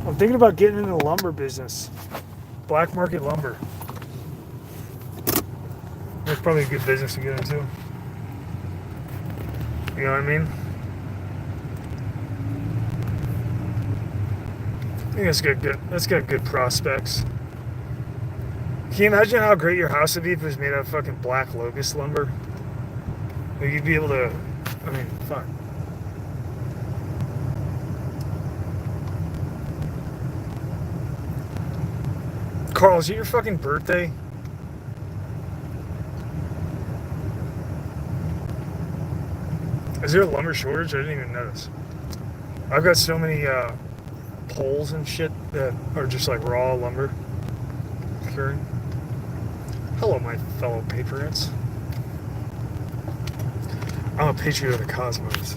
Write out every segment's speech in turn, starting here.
I'm thinking about getting into the lumber business. Black market lumber. That's probably a good business to get into. You know what I mean? I think that's got good prospects. Can you imagine how great your house would be if it was made out of fucking black locust lumber? Like you'd be able to, I mean, fuck. Carl, is it your fucking birthday? Is there a lumber shortage? I didn't even notice. I've got so many poles and shit that are just like raw lumber. Curing. Hello, my fellow patriots. I'm a patriot of the cosmos.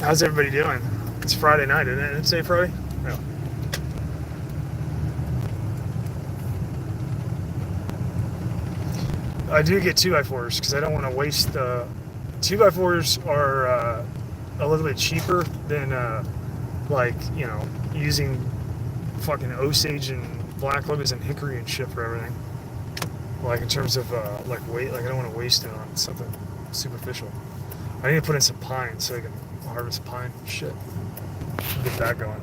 How's everybody doing? It's Friday night, isn't it? Did it say Friday? No. I do get 2x4s because I don't want to waste the 2x4s are a little bit cheaper than like, you know, using fucking Osage and black locust and hickory and shit for everything. Like in terms of like weight, like I don't want to waste it on something superficial. I need to put in some pine so I can harvest pine and shit. Get that going.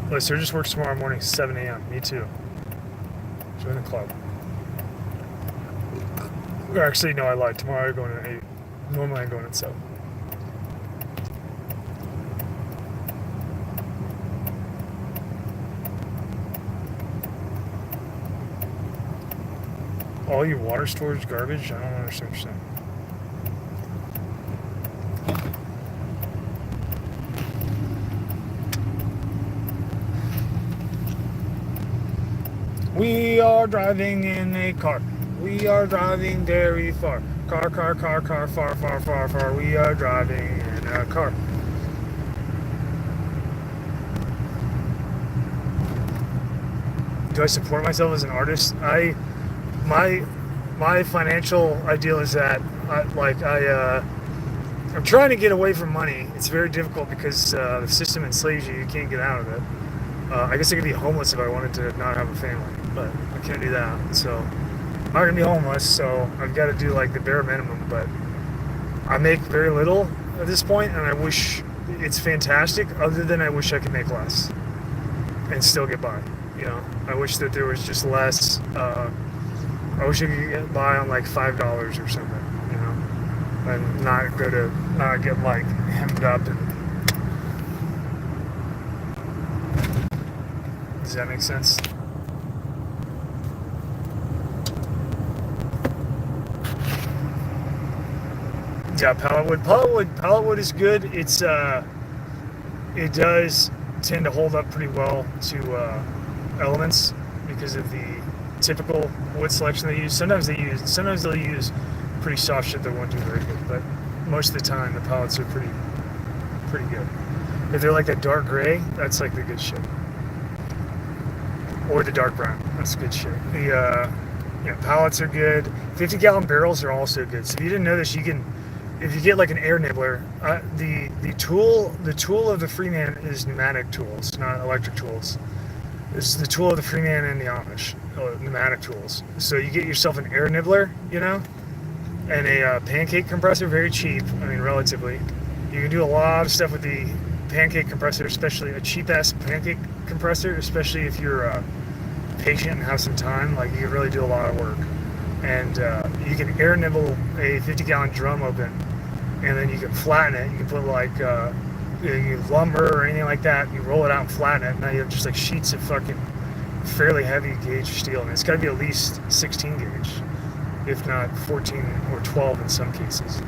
Look, Sturgis works tomorrow morning, 7 a.m. Me too. Join the club. Or actually, no, I lied. Tomorrow I'm going at 8. Normally I'm going at 7. All your water storage garbage? I don't understand what you're saying. We are driving in a car. We are driving very far. Car, far. We are driving in a car. Do I support myself as an artist? My financial ideal is that I'm trying to get away from money. It's very difficult because the system enslaves you. You can't get out of it. I guess I could be homeless if I wanted to not have a family, but I can't do that. So I'm not gonna be homeless. So I've got to do like the bare minimum. But I make very little at this point, and I wish it's fantastic. Other than I wish I could make less and still get by. You know, I wish that there was just less. I wish I could get by on like $5 or something. You know, and not get like hemmed up and. Does that make sense? Yeah, pallet wood is good. It's it does tend to hold up pretty well to elements because of the typical wood selection they use. Sometimes they'll use pretty soft shit that won't do very good, but most of the time the pallets are pretty good. If they're like a dark gray, that's like the good shit. Or the dark brown, that's good shit. The pallets are good. 50-gallon barrels are also good. So if you didn't know this, you can, if you get like an air nibbler, the tool of the Freeman is pneumatic tools, not electric tools. It's the tool of the Freeman and the Amish, pneumatic tools. So you get yourself an air nibbler, you know, and a pancake compressor, very cheap. I mean, relatively. You can do a lot of stuff with the pancake compressor, especially a cheap-ass pancake compressor, especially if you're patient and have some time. Like, you can really do a lot of work. And you can air nibble a 50-gallon drum open, and then you can flatten it. You can put like lumber or anything like that. You roll it out and flatten it. And now you have just like sheets of fucking fairly heavy gauge steel, and it's got to be at least 16 gauge, if not 14 or 12 in some cases.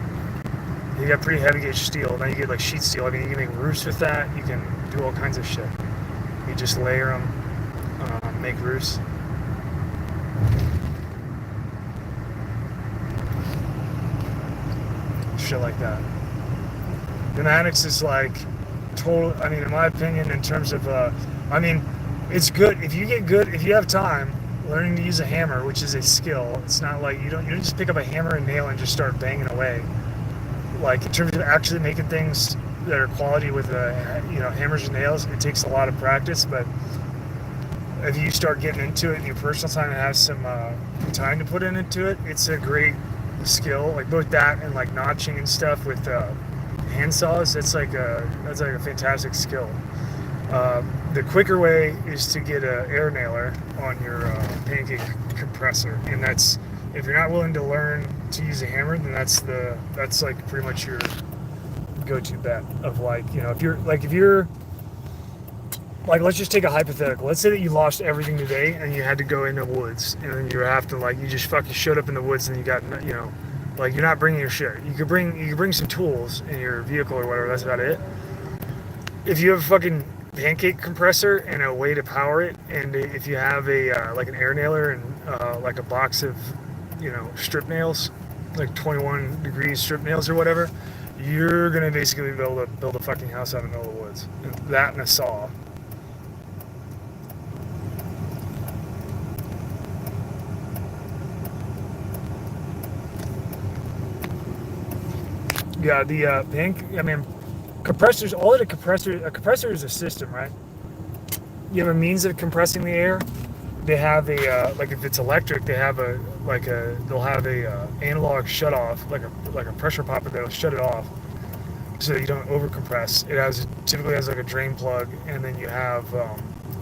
You got pretty heavy gauge steel. Now you get like sheet steel. I mean, you can make roofs with that. You can do all kinds of shit. You just layer them, make roofs. Shit like that. Pneumatics is like, total. I mean, in my opinion, in terms of, I mean, it's good if you get good if you have time learning to use a hammer, which is a skill. It's not like you don't just pick up a hammer and nail and just start banging away. Like in terms of actually making things that are quality with hammers and nails, it takes a lot of practice. But if you start getting into it in your personal time and have some time to put into it, it's a great skill. Like both that and like notching and stuff with hand saws, that's like a fantastic skill. The quicker way is to get an air nailer on your pancake compressor, and that's if you're not willing to learn to use a hammer, then that's like pretty much your go-to bet of like, if you're like, let's just take a hypothetical. Let's say that you lost everything today and you had to go in the woods, and then you have to you just fucking showed up in the woods and you got like you're not bringing your shit. You could bring some tools in your vehicle or whatever. That's about it. If you have a fucking pancake compressor and a way to power it, and if you have a like an air nailer and like a box of strip nails, like 21 degrees strip nails or whatever, you're gonna basically be able to build a fucking house out in the middle of the woods. And that and a saw. Yeah, compressors. A compressor is a system, right? You have a means of compressing the air. They have a like if it's electric, they'll have a analog shut off, like a pressure popper that'll shut it off, so you don't over compress. Typically has like a drain plug, and then you have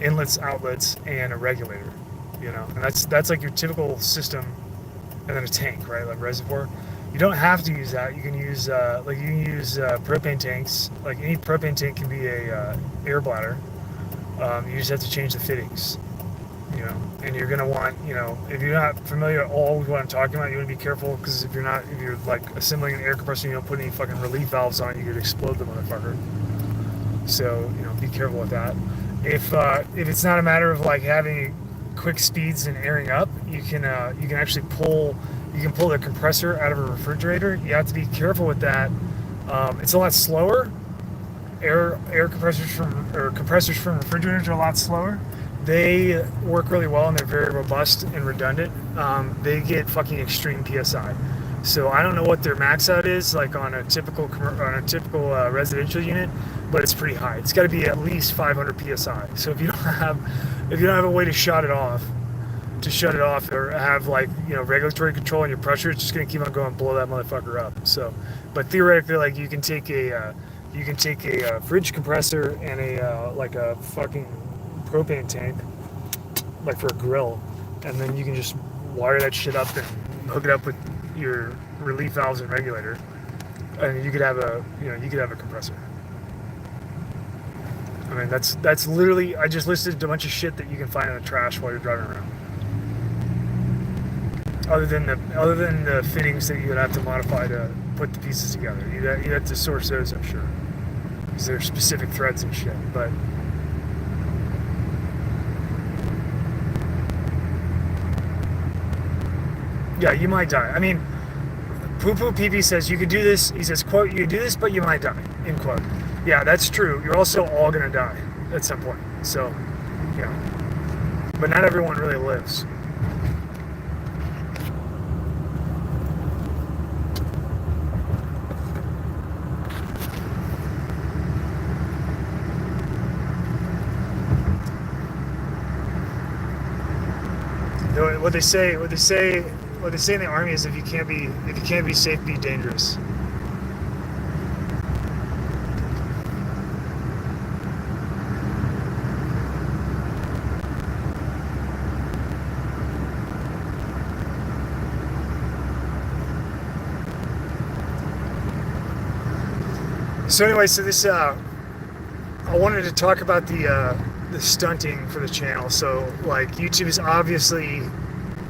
inlets, outlets, and a regulator. And that's like your typical system, and then a tank, right, like reservoir. You don't have to use that. You can use propane tanks. Like any propane tank can be a air bladder. You just have to change the fittings, and you're gonna want, if you're not familiar at all with what I'm talking about, you want to be careful, because if you're like assembling an air compressor, you don't put any fucking relief valves on, you could explode the motherfucker. So be careful with that. If it's not a matter of like having quick speeds and airing up, you can actually pull the compressor out of a refrigerator. You have to be careful with that. It's a lot slower. Air compressors from refrigerators are a lot slower. They work really well and they're very robust and redundant. They get fucking extreme PSI. So I don't know what their max out is like on a typical residential unit, but it's pretty high. It's got to be at least 500 PSI. So if you don't have a way to shut it off, or have regulatory control on your pressure, it's just gonna keep on going and blow that motherfucker up. So, but theoretically, like you can take a fridge compressor and a fucking propane tank, like for a grill, and then you can just wire that shit up and hook it up with your relief valves and regulator, and you could have a compressor. I mean, that's literally, I just listed a bunch of shit that you can find in the trash while you're driving around. Other than the fittings that you would have to modify to put the pieces together, you'd have to source those, I'm sure, because they're specific threads and shit. But yeah, you might die. I mean, Poo Poo Pee Pee says you could do this. He says, quote, "You could do this, but you might die." End quote. Yeah, that's true. You're also all gonna die at some point. So, yeah. But not everyone really lives. What they say in the army is if you can't be safe, be dangerous. So anyway, I wanted to talk about the stunting for the channel. So like YouTube is obviously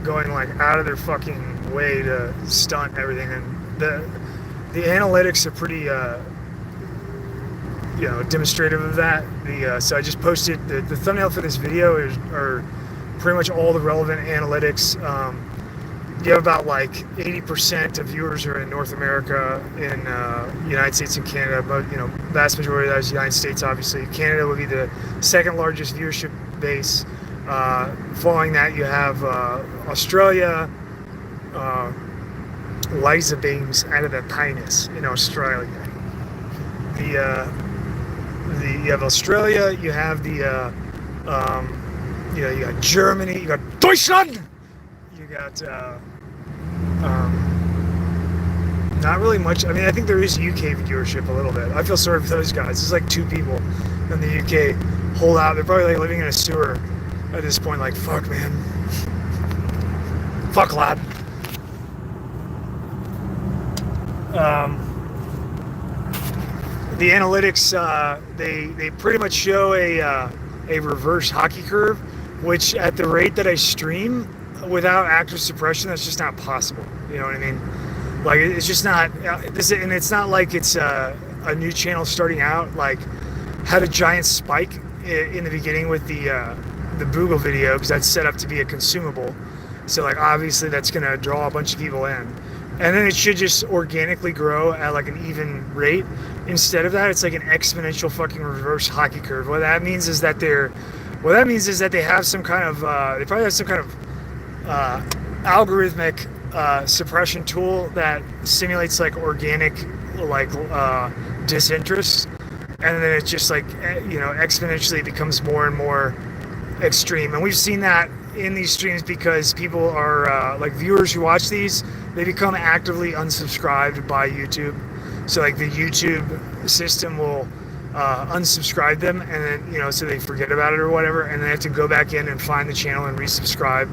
going like out of their fucking way to stunt everything, and the analytics are pretty demonstrative of that. So I just posted the thumbnail for this video are pretty much all the relevant analytics. you have about like 80% of viewers are in North America, in United States and Canada, but vast majority of that is United States. Obviously, Canada would be the second largest viewership base. Following that, you have Australia. Liza Beams out of the Pinus in Australia. You have Australia. You have you got Germany. You got Deutschland. You got not really much. I mean, I think there is UK viewership a little bit. I feel sorry for those guys. There's like 2 people in the UK hold out. They're probably like living in a sewer at this point. Like, fuck, man. Fuck, lad. The analytics, they pretty much show a reverse hockey curve, which at the rate that I stream without active suppression, that's just not possible. You know what I mean? Like, it's just not this, and it's not like it's a new channel starting out. Like, had a giant spike in the beginning with the Boogle video, because that's set up to be a consumable. So like, obviously that's gonna draw a bunch of people in, and then it should just organically grow at like an even rate. Instead of that, it's like an exponential fucking reverse hockey curve. What that means is that they have some kind of they probably have some kind of algorithmic suppression tool that simulates like organic disinterest, and then it just like exponentially becomes more and more extreme. And we've seen that in these streams because people are like viewers who watch these, they become actively unsubscribed by YouTube. So like the YouTube system will unsubscribe them, and then so they forget about it or whatever, and they have to go back in and find the channel and resubscribe.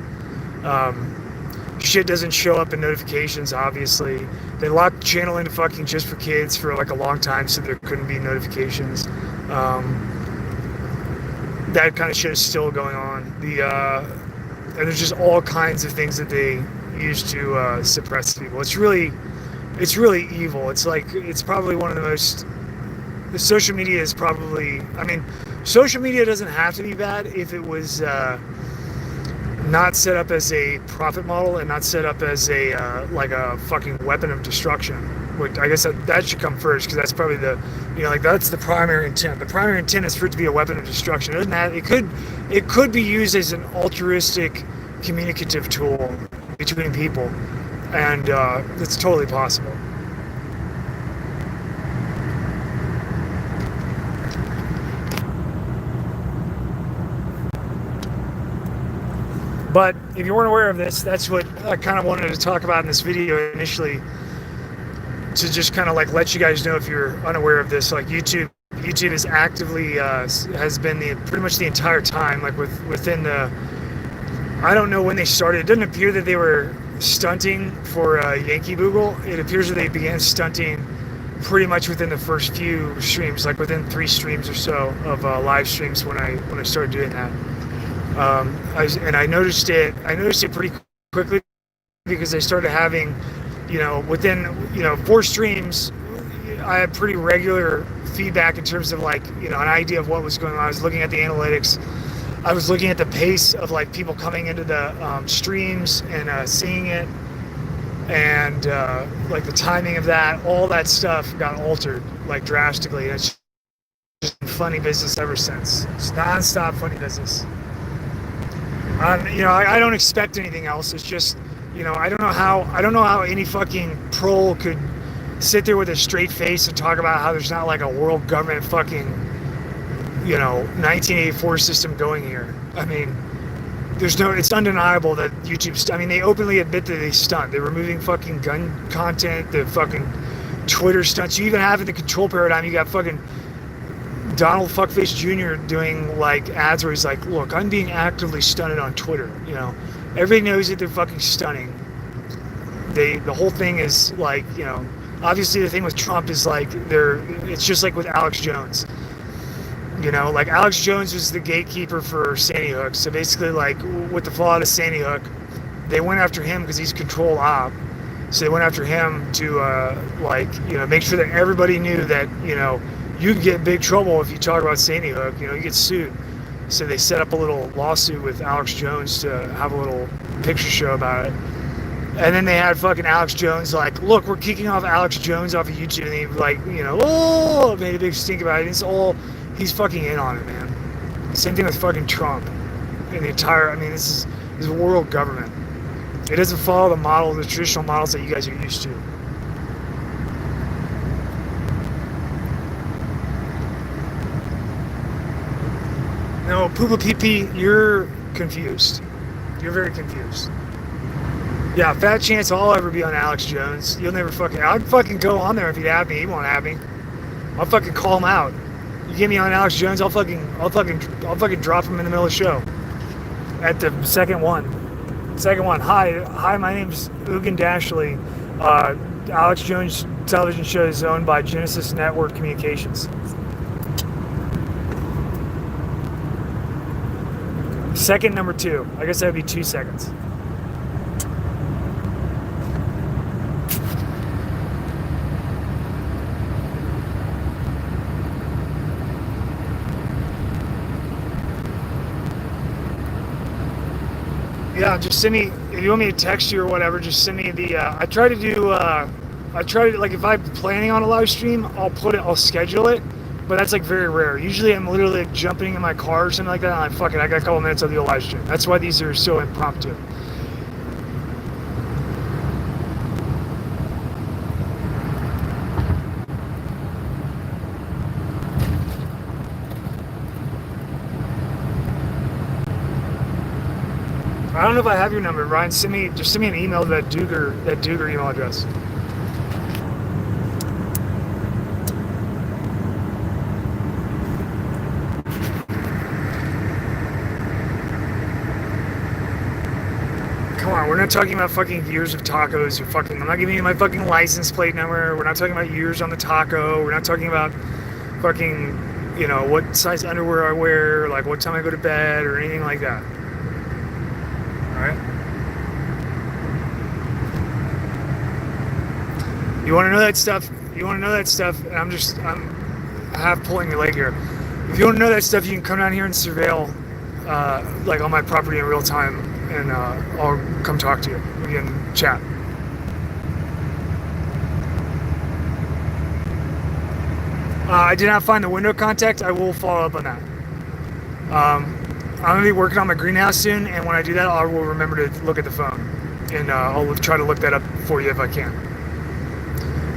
Shit doesn't show up in notifications, obviously. They locked the channel into fucking Just for Kids for like a long time, so there couldn't be notifications. That kind of shit is still going on. And there's just all kinds of things that they use to suppress people. It's really evil. It's like, it's probably one of the most. The social media is probably. I mean, social media doesn't have to be bad if it was not set up as a profit model and not set up as a like a fucking weapon of destruction. Which I guess that should come first, because that's probably the that's the primary intent. The primary intent is for it to be a weapon of destruction. It doesn't have, it could be used as an altruistic communicative tool between people, and it's totally possible. But if you weren't aware of this, that's what I kind of wanted to talk about in this video initially, to just kind of like let you guys know if you're unaware of this. Like YouTube is actively has been pretty much the entire time, like within the, I don't know when they started. It doesn't appear that they were stunting for Yankee Boogle. It appears that they began stunting pretty much within the first few streams, like within 3 streams or so of live streams when I started doing that. I noticed it pretty quickly, because I started having, within 4 streams, I had pretty regular feedback in terms of like, an idea of what was going on. I was looking at the analytics. I was looking at the pace of like people coming into the streams and seeing it, and like the timing of that. All that stuff got altered like drastically. It's just been funny business ever since. It's non-stop funny business. I don't expect anything else. It's just, I don't know how any fucking troll could sit there with a straight face and talk about how there's not like a world government fucking, 1984 system going here. I mean, it's undeniable that YouTube, they openly admit that they stunt. They're removing fucking gun content, the fucking Twitter stunts. You even have in the control paradigm, you got fucking Donald Fuckface Jr. doing like ads where he's like, look, I'm being actively stunted on Twitter. Everybody knows that they're fucking stunning. The whole thing is like, obviously the thing with Trump is like, it's just like with Alex Jones. Like Alex Jones was the gatekeeper for Sandy Hook. So basically, like with the fallout of Sandy Hook, they went after him because he's control op. So they went after him to make sure that everybody knew that, you could get in big trouble if you talk about Sandy Hook. You get sued. So they set up a little lawsuit with Alex Jones to have a little picture show about it. And then they had fucking Alex Jones like, look, we're kicking off Alex Jones off of YouTube, and they like, you know, oh, made a big stink about it. It's all, he's fucking in on it, man. Same thing with fucking Trump and the entire. I mean, this is a world government. It doesn't follow the model, the traditional models that you guys are used to. No, Poopa PP, you're confused. You're very confused. Yeah, fat chance I'll ever be on Alex Jones. You'll never fucking. I'd fucking go on there if he'd have me. He won't have me. I'll fucking call him out. You get me on Alex Jones, I'll fucking drop him in the middle of the show. At the second one. Hi, my name's Ugin Dashley. Alex Jones television show is owned by Genesis Network Communications. Second number 2. I guess that would be 2 seconds. Yeah, just send me, if you want me to text you or whatever, just send me the, I try to, like, if I'm planning on a live stream, I'll schedule it, but that's, like, very rare. Usually I'm literally like, jumping in my car or something like that, and I'm like, fuck it, I got a couple minutes of the live stream. That's why these are so impromptu. I don't know if I have your number, Ryan. Just send me an email to that Duger email address. Come on, we're not talking about fucking years of tacos. I'm not giving you my fucking license plate number. We're not talking about years on the taco. We're not talking about fucking, you know, what size underwear I wear, like what time I go to bed or anything like that. Alright? You want to know that stuff? And I'm half pulling your leg here. If you want to know that stuff, you can come down here and surveil, like on my property in real time, and I'll come talk to you. We can chat. I did not find the window contact. I will follow up on that. I'm going to be working on my greenhouse soon, and when I do that, I will remember to look at the phone. And I'll try to look that up for you if I can.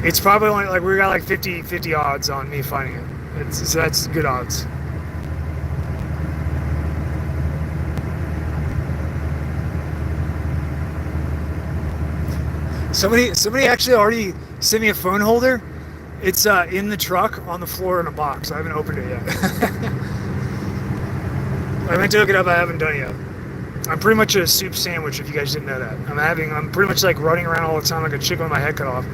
It's probably only, like, we got like 50 odds on me finding it. So that's good odds. Somebody actually already sent me a phone holder. It's in the truck on the floor in a box. I haven't opened it yet. I meant to look it up. I haven't done it yet. I'm pretty much a soup sandwich, if you guys didn't know that. I'm pretty much like running around all the time like a chicken with my head cut off,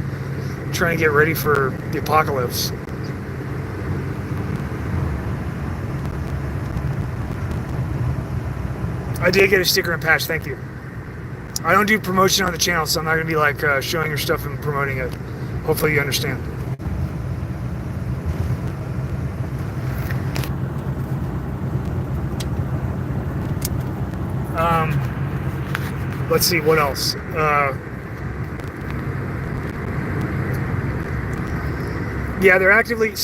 trying to get ready for the apocalypse. I did get a sticker and patch, thank you. I don't do promotion on the channel, so I'm not going to be like showing your stuff and promoting it. Hopefully you understand. Let's see, what else? Yeah, they're actively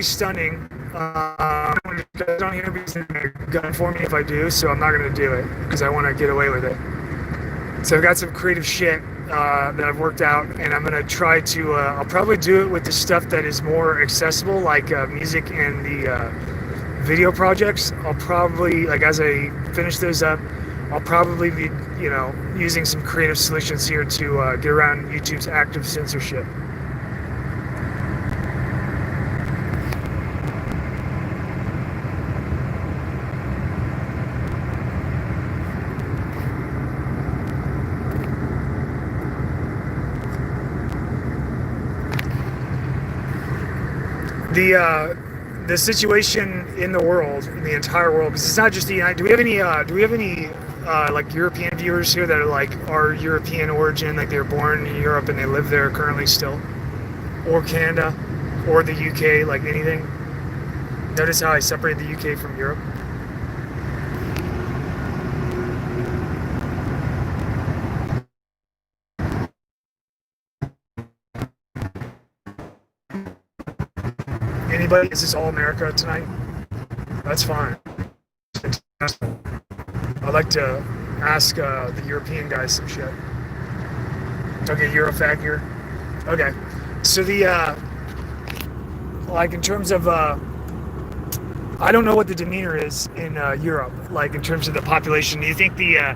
stunting. Don't hear me gun for me if I do, so I'm not going to do it because I want to get away with it. So I've got some creative shit that I've worked out, and I'm going to try to, I'll probably do it with the stuff that is more accessible, like music and the video projects. I'll probably, like, as I finish those up, I'll probably be, you know, using some creative solutions here to get around YouTube's active censorship. The situation in the world, in the entire world, because it's not just the United. Do we have any like European viewers here that are European origin, like they were born in Europe and they live there currently still, or Canada, or the UK, like anything? Notice how I separate the UK from Europe. nobody, is this all America tonight? That's fine. I'd like to ask the European guys some shit. Okay, Eurofag here. Okay, so the like in terms of I don't know what the demeanor is in Europe, like in terms of the population. Do you think the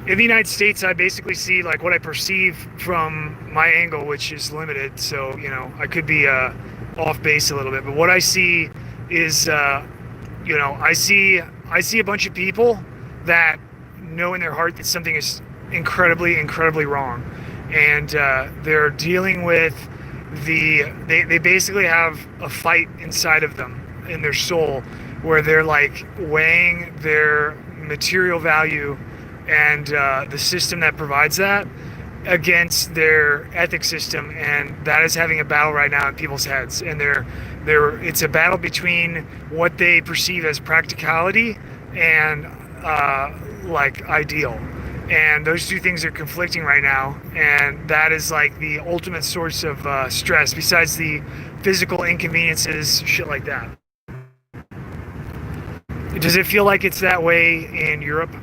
in the United States, I basically see like what I perceive from my angle, which is limited. So I could be off base a little bit, but what I see is I see a bunch of people that know in their heart that something is incredibly wrong, and they're dealing with they basically have a fight inside of them, in their soul, where they're like weighing their material value and the system that provides that against their ethic system, and that is having a battle right now in people's heads. And it's a battle between what they perceive as practicality and like ideal, and those two things are conflicting right now, and that is like the ultimate source of stress, besides the physical inconveniences, shit like that. Does it feel like it's that way in Europe?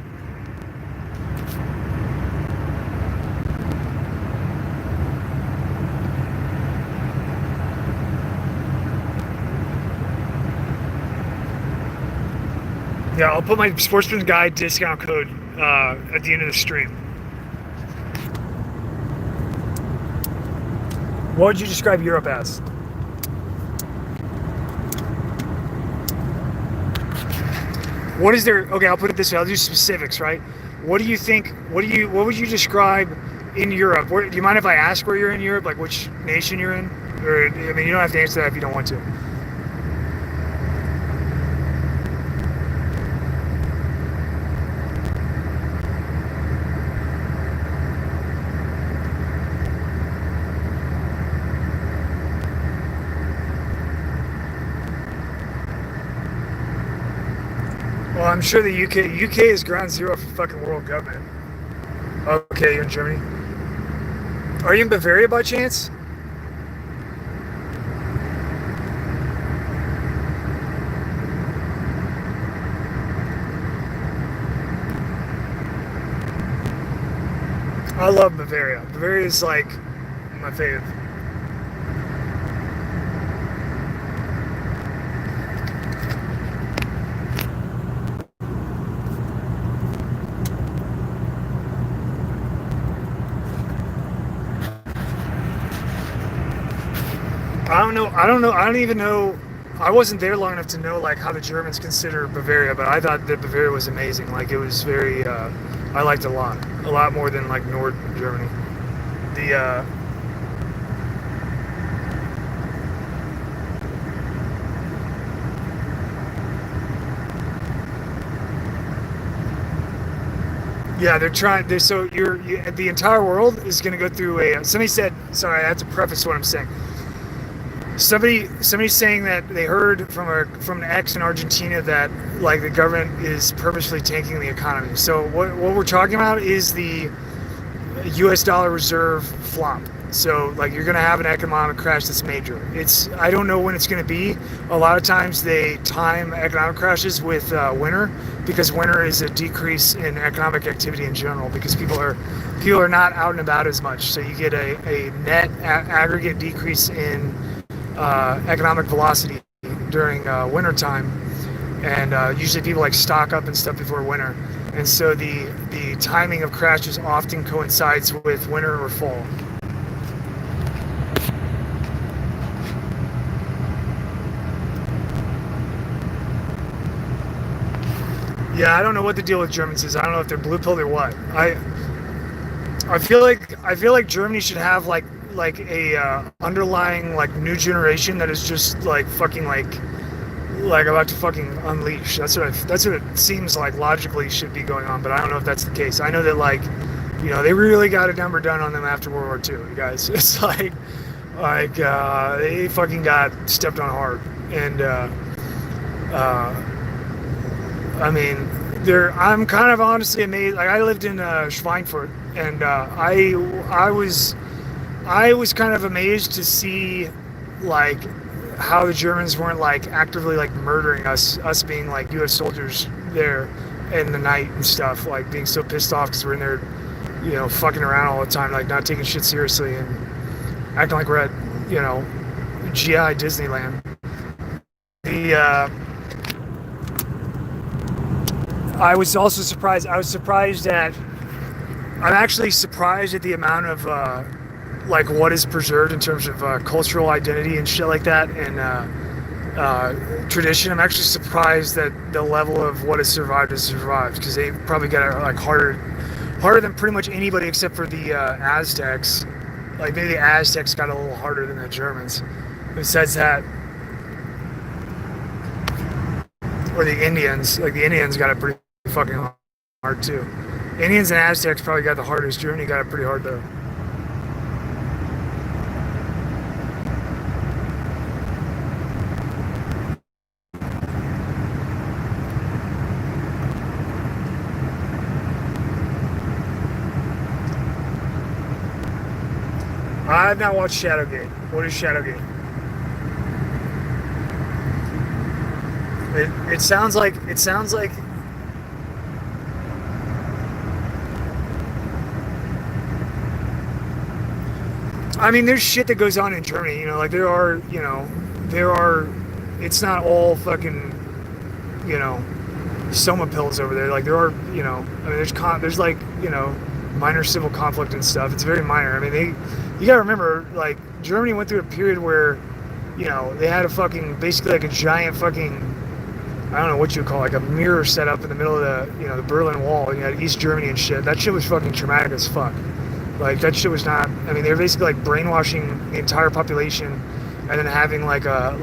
Yeah, I'll put my Sportsman's Guide discount code at the end of the stream. What would you describe Europe as? What is there? Okay, I'll put it this way. I'll do specifics, right? What do you think? What would you describe in Europe? Do you mind if I ask where you're in Europe, like which nation you're in? Or I mean, you don't have to answer that if you don't want to. Well, I'm sure the UK is ground zero for fucking world government. Okay, you're in Germany. Are you in Bavaria by chance? I love Bavaria. Bavaria is like my favorite. I don't know. I don't even know. I wasn't there long enough to know like how the Germans consider Bavaria, but I thought that Bavaria was amazing. Like it was very, I liked it a lot more than like North Germany. The yeah, they're trying. So the entire world is going to go through a. Somebody said. Sorry, I have to preface what I'm saying. Somebody's saying that they heard from an ex in Argentina that like the government is purposely tanking the economy. So what we're talking about is the U.S. dollar reserve flop. So like you're going to have an economic crash that's major. I don't know when it's going to be. A lot of times they time economic crashes with winter, because winter is a decrease in economic activity in general, because people are not out and about as much. So you get a net aggregate decrease in economic velocity during winter time, and usually people like stock up and stuff before winter, and so the timing of crashes often coincides with winter or fall. Yeah, I don't know what the deal with Germans is. I don't know if they're blue pilled or what. I feel like Germany should have like a underlying like new generation that is just like fucking like about to fucking unleash. That's what it seems like logically should be going on, but I don't know if that's the case. I know that like they really got a number done on them after World War II, you guys. It's like they fucking got stepped on hard, and I mean I'm kind of honestly amazed. Like I lived in Schweinfurt, and I was kind of amazed to see like how the Germans weren't like actively like murdering us being like U.S. soldiers there in the night and stuff, like being so pissed off because we're in there, fucking around all the time, like not taking shit seriously and acting like we're at, GI Disneyland. The I was also surprised. I'm actually surprised at the amount of like what is preserved in terms of cultural identity and shit like that, and tradition. I'm actually surprised that the level of what has survived because they probably got it like harder than pretty much anybody except for the Aztecs. Like maybe the Aztecs got a little harder than the Germans. Besides that, or the Indians. Like the Indians got it pretty fucking hard too. Indians and Aztecs probably got the hardest. Germany got it pretty hard though. I've not watched Shadowgate. What is Shadowgate? It sounds like I mean, there's shit that goes on in Germany, like there are, it's not all fucking, soma pills over there. Like there are, I mean, there's like, minor civil conflict and stuff. It's very minor. I mean, you gotta remember, like, Germany went through a period where, they had a fucking, basically like a giant fucking, I don't know what you would call it, like a mirror set up in the middle of the, the Berlin Wall, and you had East Germany and shit. That shit was fucking traumatic as fuck. Like, that shit was not, I mean, they were basically like brainwashing the entire population and then having like a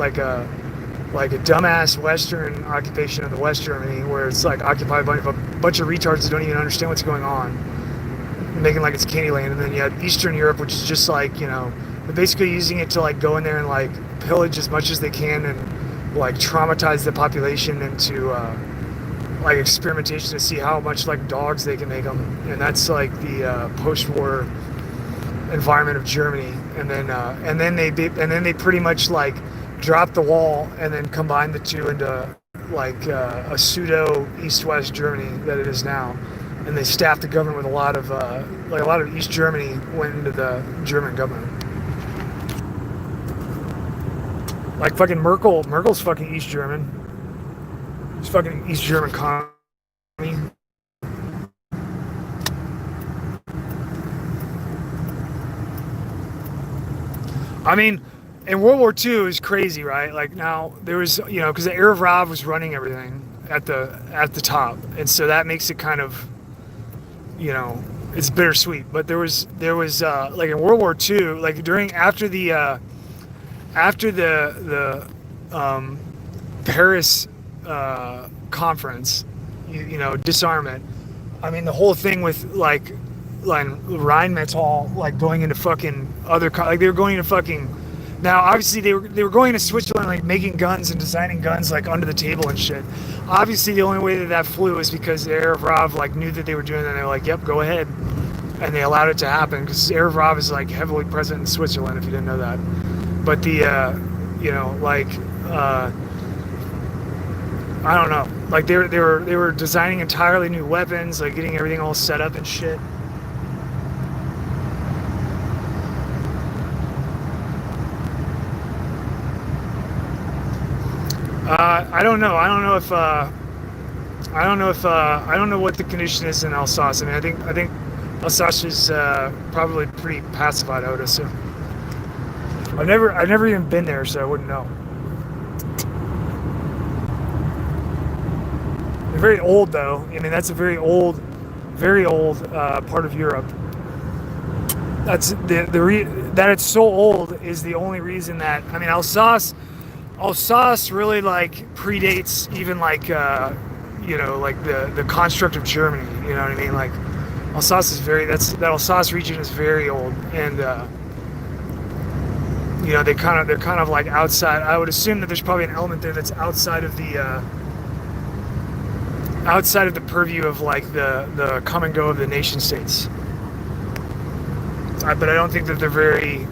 dumbass Western occupation of the West Germany where it's like occupied by a bunch of retards that don't even understand what's going on, making like it's Candyland. And then you had Eastern Europe, which is just like, they're basically using it to like go in there and like pillage as much as they can and like traumatize the population into like experimentation to see how much like dogs they can make them. And that's like the post-war environment of Germany. And then they pretty much like dropped the wall and then combined the two into like a pseudo East-West Germany that it is now. And they staffed the government with a lot of East Germany went into the German government. Like fucking Merkel's fucking East German. It's fucking East German commie. I mean, in World War II is crazy, right? Like now there was, because the Erev Rav was running everything at the top, and so that makes it kind of, it's bittersweet. But there was like in World War II, like after the Paris conference, disarmament. I mean, the whole thing with like Rheinmetall, like going into fucking like they were going into fucking. Now, obviously, they were going to Switzerland, like making guns and designing guns like under the table and shit. Obviously, the only way that flew is because the Erev Rav like knew that they were doing that. And they were like, "Yep, go ahead," and they allowed it to happen because Erev Rav is like heavily present in Switzerland. If you didn't know that, but the I don't know. Like they were designing entirely new weapons, like getting everything all set up and shit. I don't know. I don't know what the condition is in Alsace. I mean, I think Alsace is probably pretty pacified, I would assume. I've never even been there, so I wouldn't know. They're very old, though. I mean, that's a very old part of Europe. That's that it's so old is the only reason that, I mean, Alsace really like predates even like like the construct of Germany. You know what I mean? Like Alsace is that Alsace region is very old, and they're kind of like outside. I would assume that there's probably an element there that's outside of the purview of like the come and go of the nation states. But I don't think that they're very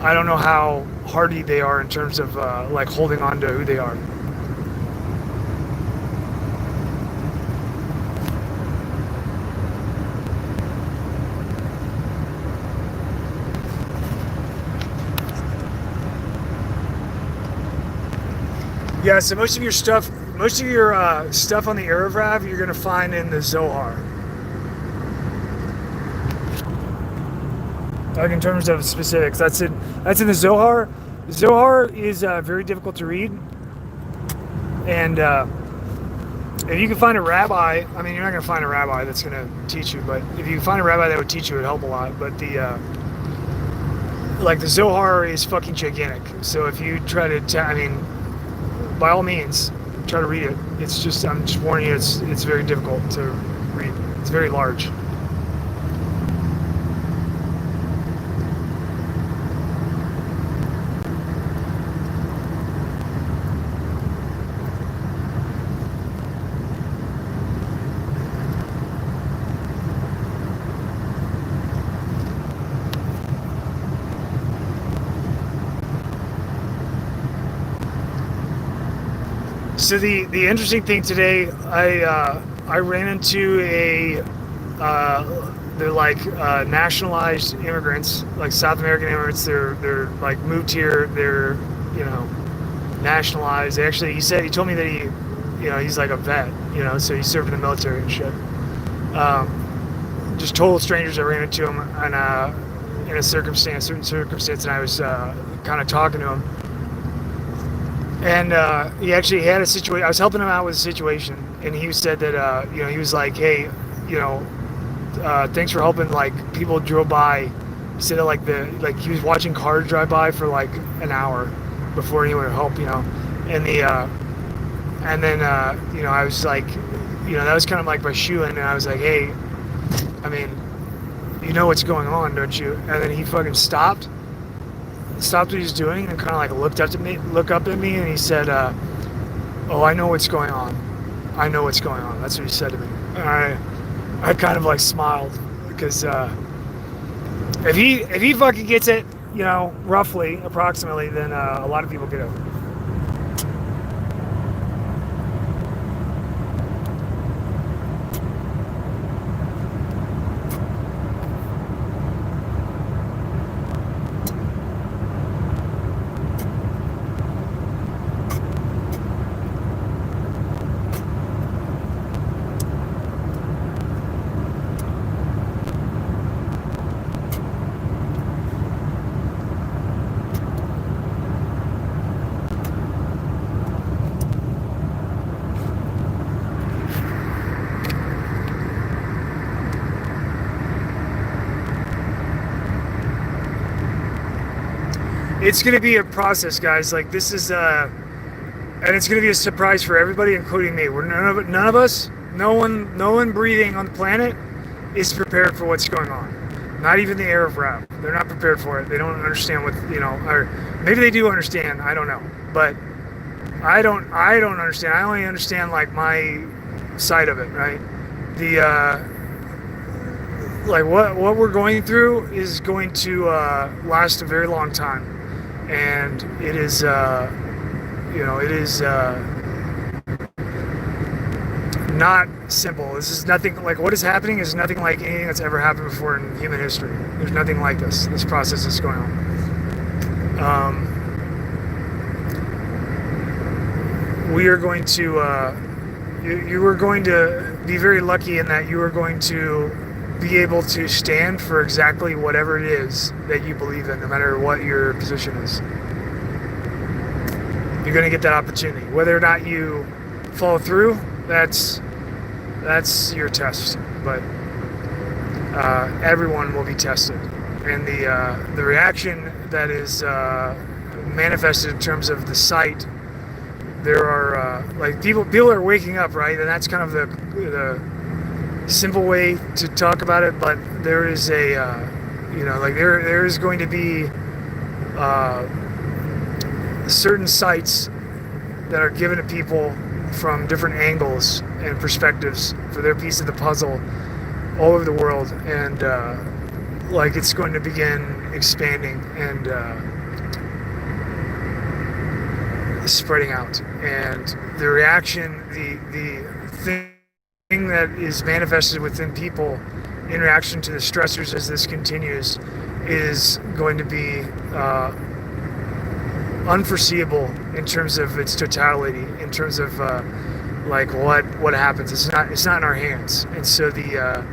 I don't know how hardy they are in terms of like holding on to who they are. Yeah, so most of your stuff on the Erev, you're gonna find in the Zohar. Like in terms of specifics, that's in the Zohar. Zohar is very difficult to read, and if you can find a rabbi, I mean, you're not gonna find a rabbi that's gonna teach you, but if you can find a rabbi that would teach you, it would help a lot. But the like the Zohar is fucking gigantic. So if you try to, I mean, by all means, try to read it. It's just, I'm just warning you, it's very difficult to read. It's very large. So the interesting thing today, I ran into they're like nationalized immigrants, like South American immigrants. They're like moved here. They're, you know, nationalized. He told me that he's like a vet, so he served in the military and shit. Just total strangers. I ran into him in a certain circumstance, and I was kind of talking to him. And he actually had a situation. I was helping him out with a situation, and he said that he was like, "Hey, thanks for helping." Like, people drove by. He said that he was watching cars drive by for like an hour before anyone would help, And then I was like, that was kind of like my shoe in, and I was like, "Hey, I mean, you know what's going on, don't you?" And then he fucking stopped what he was doing and kind of like looked up at me, and he said, "Oh, I know what's going on. I know what's going on." That's what he said to me. And I kind of like smiled, because if he fucking gets it, roughly, approximately, then a lot of people get it. It's going to be a process, guys. Like, this is, and it's going to be a surprise for everybody, including me. None of us, no one breathing on the planet is prepared for what's going on. Not even the Arab rap. They're not prepared for it. They don't understand what, or maybe they do understand. I don't know. But I don't understand. I only understand like my side of it, right? Like what we're going through is going to last a very long time. And it is, not simple. This is nothing like what is happening is nothing like anything that's ever happened before in human history. There's nothing like this. This process is going on. We are going to, you are going to be very lucky in that you are going to be able to stand for exactly whatever it is that you believe in, no matter what your position is. You're going to get that opportunity. Whether or not you follow through, that's your test. But everyone will be tested, and the reaction that is manifested in terms of the sight. There are like people are waking up, right? And that's kind of the simple way to talk about it, but there is a there is going to be certain sights that are given to people from different angles and perspectives for their piece of the puzzle all over the world, and like it's going to begin expanding, and is spreading out, and the reaction, the thing that is manifested within people in reaction to the stressors as this continues is going to be unforeseeable in terms of its totality, in terms of like what happens. It's not in our hands, and so the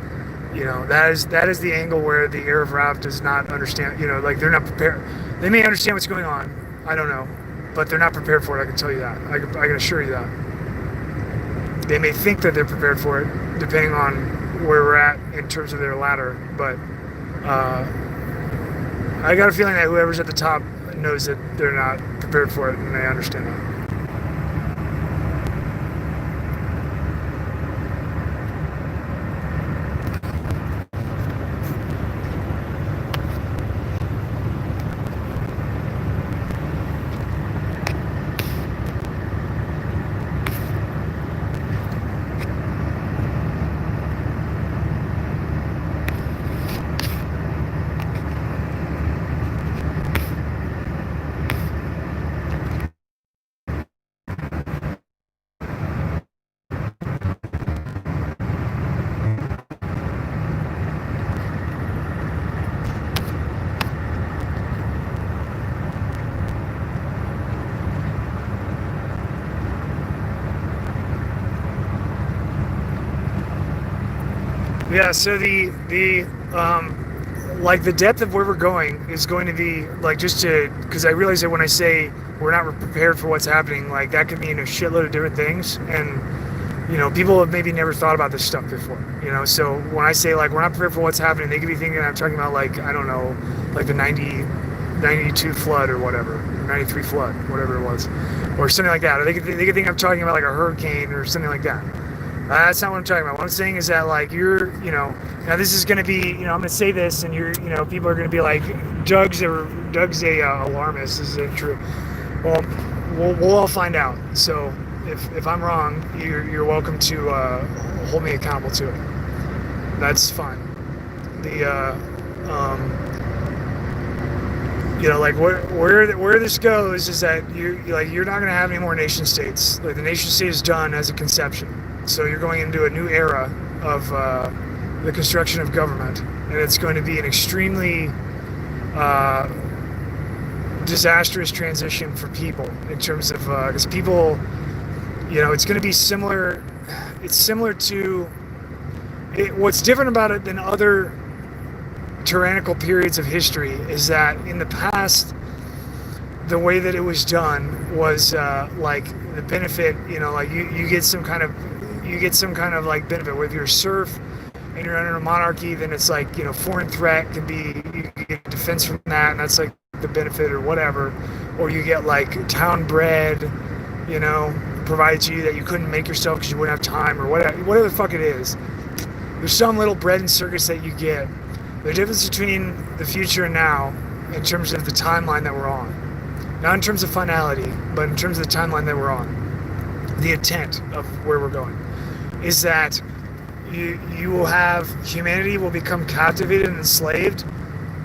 that is the angle where the Arab Rav does not understand. Like they're not prepared. They may understand what's going on. I don't know, but they're not prepared for it. I can tell you that. I can assure you that. They may think that they're prepared for it, depending on where we're at in terms of their ladder. But I got a feeling that whoever's at the top knows that they're not prepared for it, and they understand that. Yeah, so the like the depth of where we're going is going to be like, just to, because I realize that when I say we're not prepared for what's happening, like that could mean a shitload of different things, and people have maybe never thought about this stuff before. So when I say like we're not prepared for what's happening, they could be thinking I'm talking about, like, I don't know, like the 92 flood or whatever, 93 flood, whatever it was, or something like that. Or they could think I'm talking about like a hurricane or something like that. That's not what I'm talking about. What I'm saying is that, like, now this is going to be, I'm going to say this, and people are going to be like, Doug's a alarmist. Is it true? Well, we'll all find out. So if I'm wrong, you're welcome to hold me accountable to it. That's fine. Like where this goes is that you're not going to have any more nation states. Like, the nation state is done as a conception. So you're going into a new era of the construction of government, and it's going to be an extremely disastrous transition for people in terms of, because people, it's going to be similar. It's similar to what's different about it than other tyrannical periods of history is that in the past, the way that it was done was like the benefit, like you get some kind of like benefit. Whether you're a serf and you're under a monarchy, then it's like, foreign threat can be, you get defense from that, and that's like the benefit or whatever. Or you get like town bread, provided to you that you couldn't make yourself because you wouldn't have time, or whatever the fuck it is. There's some little bread and circus that you get. The difference between the future and now, in terms of the timeline that we're on, not in terms of finality, but in terms of the timeline that we're on, the intent of where we're going, is that you will have, humanity will become captivated and enslaved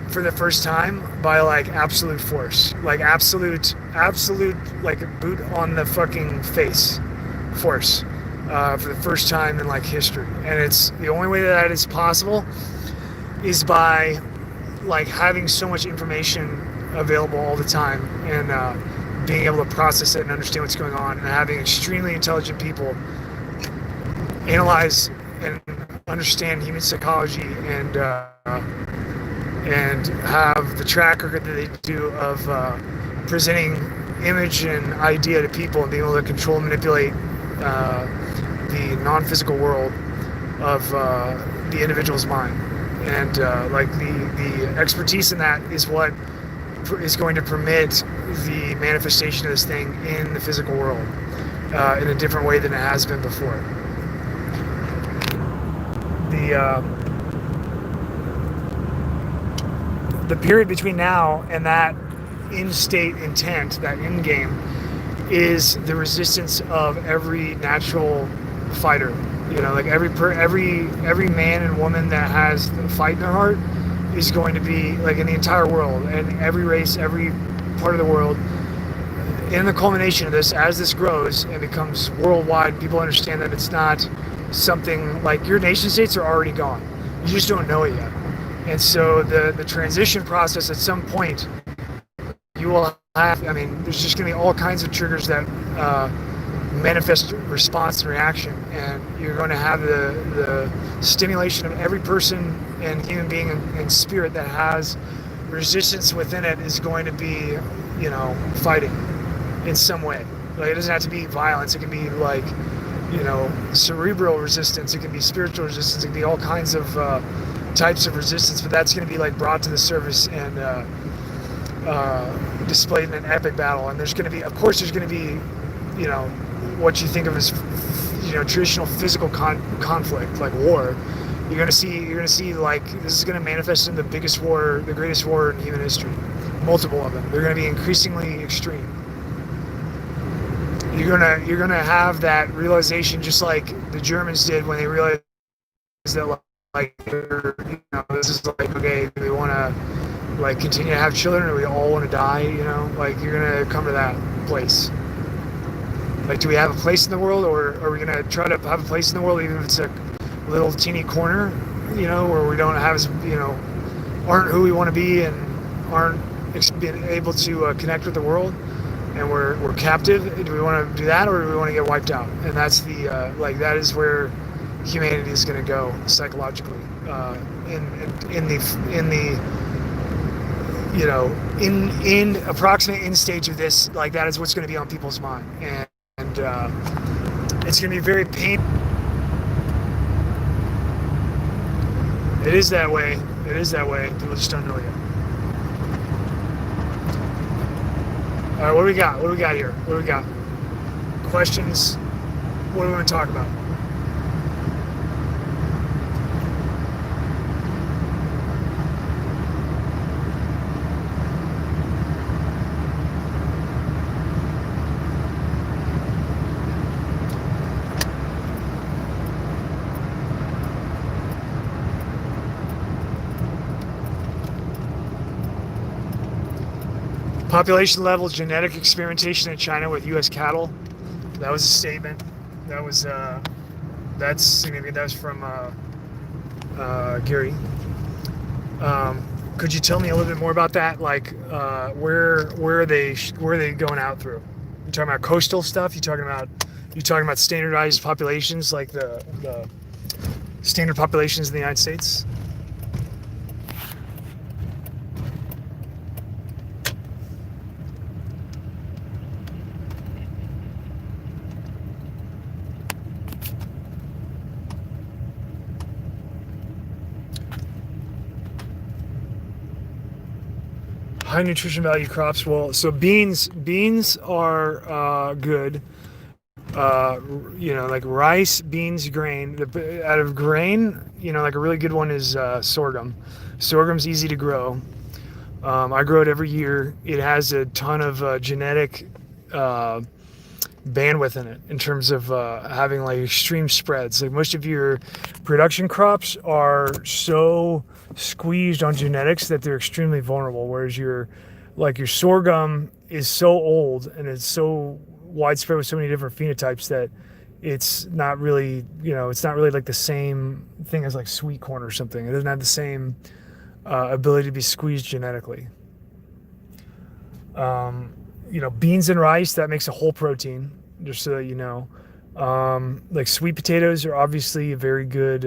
for the first time by like absolute force, like absolute like boot on the fucking face force, for the first time in like history. And it's the only way that is possible is by like having so much information available all the time, and being able to process it and understand what's going on, and having extremely intelligent people analyze and understand human psychology, and have the track record that they do of presenting image and idea to people, and being able to control and manipulate the non-physical world of the individual's mind. And like the expertise in that is what is going to permit the manifestation of this thing in the physical world in a different way than it has been before. The period between now and that in-state intent, that end game, is the resistance of every natural fighter. Like every man and woman that has the fight in their heart is going to be, like, in the entire world, and every race, every part of the world, in the culmination of this, as this grows and becomes worldwide, people understand that it's not something like your nation states are already gone. You just don't know it yet. And so the transition process at some point, you will have, I mean, there's just going to be all kinds of triggers that manifest response and reaction. And you're going to have the stimulation of every person and human being and spirit that has resistance within it is going to be, you know, fighting in some way. Like, it doesn't have to be violence. It can be like, you know, cerebral resistance. It can be spiritual resistance. It can be all kinds of types of resistance, but that's going to be like brought to the surface and displayed in an epic battle. And there's going to be, of course, there's going to be, you know, what you think of as, you know, traditional physical conflict, like war. You're going to see like, this is going to manifest in the biggest war, the greatest war in human history. Multiple of them. They're going to be increasingly extreme. You're gonna have that realization, just like the Germans did when they realized that, like, you know, this is like, okay, do we want to like continue to have children, or we all want to die? You know, like, you're gonna come to that place. Like, do we have a place in the world, or are we gonna try to have a place in the world, even if it's a little teeny corner, you know, where we don't have, you know, aren't who we want to be and aren't being able to connect with the world? And we're captive. Do we want to do that, or do we want to get wiped out? And that's the like, that is where humanity is going to go psychologically in the you know, in approximate end stage of this. Like, that is what's going to be on people's mind, and it's going to be very painful. It is that way. It is that way. People just don't know yet. All right, what do we got? What do we got here? What do we got? Questions? What do we want to talk about? Population levels, genetic experimentation in China with U.S. cattle. That was a statement. That was that's significant. That was from Gary. Could you tell me a little bit more about that? Like, where are they going out through? You talking about coastal stuff? You talking about standardized populations, like the standard populations in the United States? High nutrition value crops. Well, so beans are good. You know, like rice, beans, grain. Out of grain, you know, like a really good one is sorghum. Sorghum's easy to grow. I grow it every year. It has a ton of genetic bandwidth in it, in terms of having like extreme spreads. Like, most of your production crops are so squeezed on genetics that they're extremely vulnerable, whereas your sorghum is so old and it's so widespread with so many different phenotypes that it's not really, you know, it's not really like the same thing as like sweet corn or something. It doesn't have the same ability to be squeezed genetically. You know, beans and rice, that makes a whole protein, just so that you know. Like, sweet potatoes are obviously a very good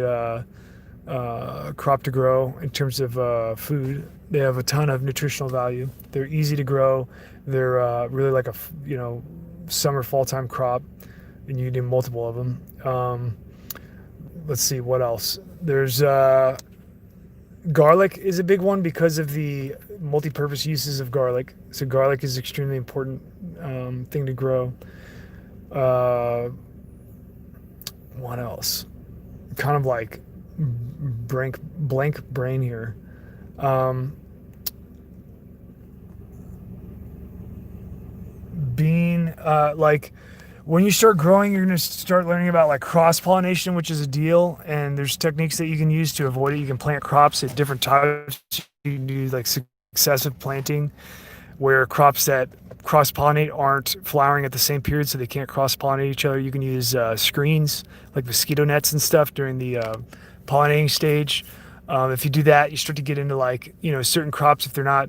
crop to grow in terms of food. They have a ton of nutritional value. They're easy to grow. They're really like a, you know, summer, fall time crop, and you can do multiple of them. Let's see, what else? There's garlic is a big one because of the multi-purpose uses of garlic. So garlic is extremely important thing to grow. What else? Kind of like blank brain here. Like, when you start growing, you're going to start learning about like cross-pollination, which is a deal, and there's techniques that you can use to avoid it. You can plant crops at different times. You can do like successive planting, where crops that cross-pollinate aren't flowering at the same period, so they can't cross-pollinate each other. You can use screens like mosquito nets and stuff during the pollinating stage. If you do that, you start to get into like, certain crops, if they're not,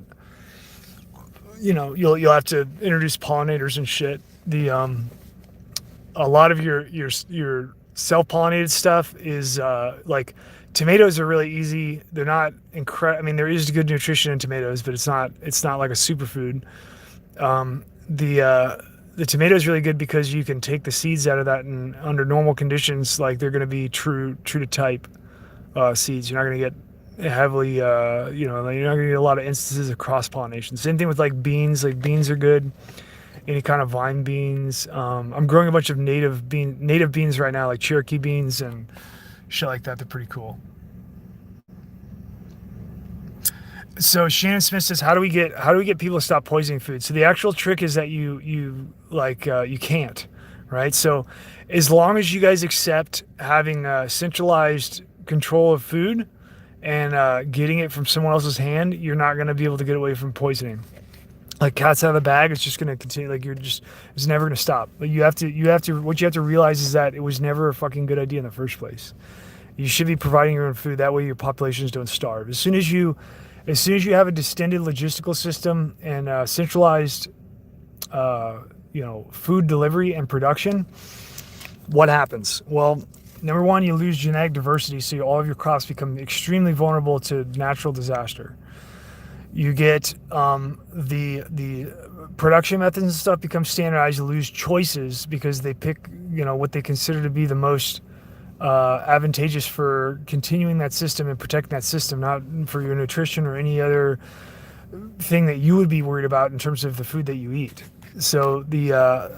you'll have to introduce pollinators and shit. A lot of your self-pollinated stuff is like tomatoes are really easy. They're not incredible. I mean, there is good nutrition in tomatoes, but it's not like a superfood. The tomato is really good because you can take the seeds out of that, and under normal conditions, like they're going to be true to type seeds. You're not going to get heavily, you're not going to get a lot of instances of cross pollination. Same thing with like beans. Like beans are good. Any kind of vine beans. I'm growing a bunch of native beans right now, like Cherokee beans and shit like that. They're pretty cool. So Shannon Smith says, how do we get people to stop poisoning food? So the actual trick is that you can't, right? So as long as you guys accept having centralized control of food and getting it from someone else's hand, you're not going to be able to get away from poisoning. Like cats out of the bag, it's just going to continue. Like it's never going to stop. But what you have to realize is that it was never a fucking good idea in the first place. You should be providing your own food. That way your populations don't starve. As soon as you have a distended logistical system and centralized, food delivery and production, what happens? Well, number one, you lose genetic diversity, so all of your crops become extremely vulnerable to natural disaster. You get the production methods and stuff become standardized. You lose choices because they pick, what they consider to be the most advantageous for continuing that system and protecting that system, not for your nutrition or any other thing that you would be worried about in terms of the food that you eat. So they're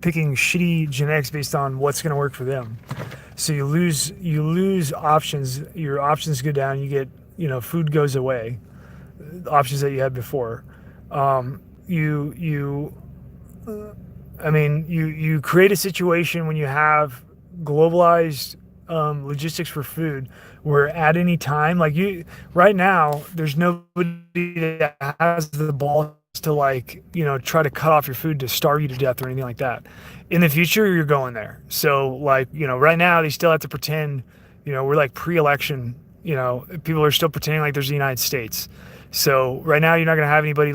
picking shitty genetics based on what's going to work for them. So you lose options. Your options go down. You get, food goes away. Options that you had before. You create a situation when you have globalized logistics for food where at any time, right now, there's nobody that has the balls to try to cut off your food to starve you to death or anything like that. In the future, you're going there. So right now they still have to pretend, we're like pre-election, people are still pretending like there's the United States. So right now you're not going to have anybody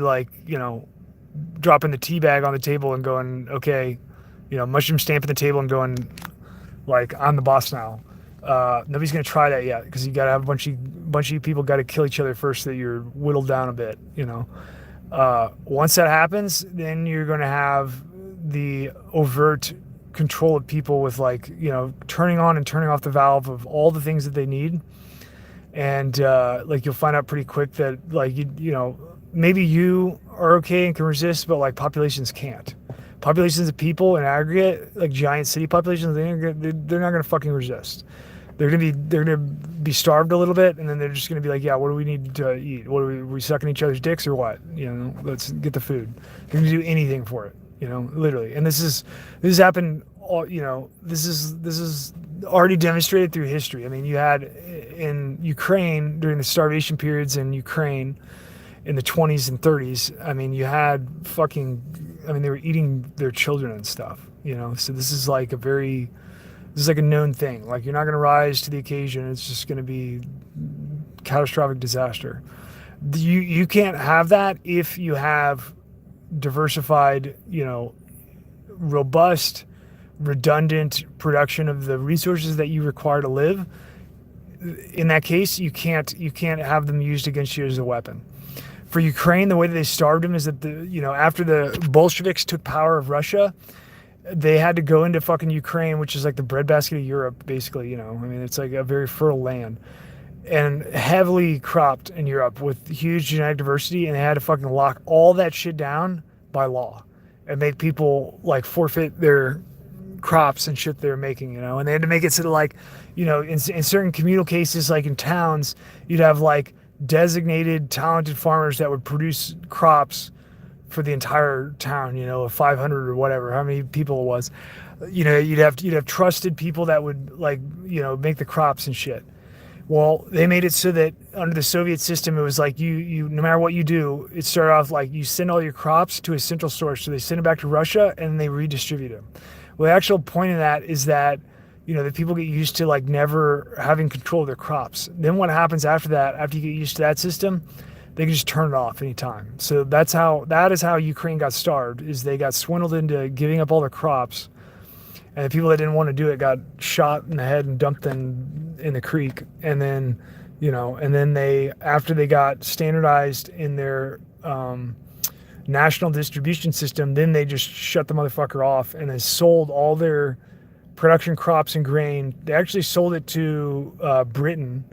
dropping the tea bag on the table and going, okay, mushroom stamping the table and going, I'm the boss now. Nobody's going to try that yet because you got to have a bunch of people got to kill each other first so that you're whittled down a bit, Once that happens, then you're going to have the overt control of people with turning on and turning off the valve of all the things that they need. And you'll find out pretty quick that maybe you are okay and can resist, but populations can't. Populations of people in aggregate, like giant city populations, they're not gonna fucking resist. They're gonna be starved a little bit, and then they're just gonna be like, yeah, what do we need to eat? What are we sucking each other's dicks or what? Let's get the food. They're gonna do anything for it, literally. And this has happened. This is already demonstrated through history. I mean, you had in Ukraine during the starvation periods in Ukraine in the 20s and 30s. I mean, you had they were eating their children and stuff. So this is like a known thing. You're not going to rise to the occasion. It's just going to be catastrophic disaster. You can't have that if you have diversified, robust, redundant production of the resources that you require to live. In that case, you can't have them used against you as a weapon. For Ukraine, the way that they starved them is that after the Bolsheviks took power of Russia, they had to go into fucking Ukraine, which is like the breadbasket of Europe, basically. It's like a very fertile land and heavily cropped in Europe with huge genetic diversity, and they had to fucking lock all that shit down by law and make people forfeit their crops and shit they're making, and they had to make it so that in certain communal cases, in towns, you'd have designated talented farmers that would produce crops for the entire town, of 500 or whatever, how many people it was. You'd have trusted people that would make the crops and shit. Well, they made it so that under the Soviet system, it was like you no matter what you do, it started off like you send all your crops to a central source. So they send it back to Russia and they redistribute them. Well, the actual point of that is that, the people get used to like never having control of their crops. Then what happens after that, after you get used to that system, they can just turn it off anytime. So that is how Ukraine got starved, is they got swindled into giving up all their crops. And the people that didn't want to do it got shot in the head and dumped in the creek. And then, they, after they got standardized in their national distribution system, then they just shut the motherfucker off and they sold all their production crops and grain. They actually sold it to Britain.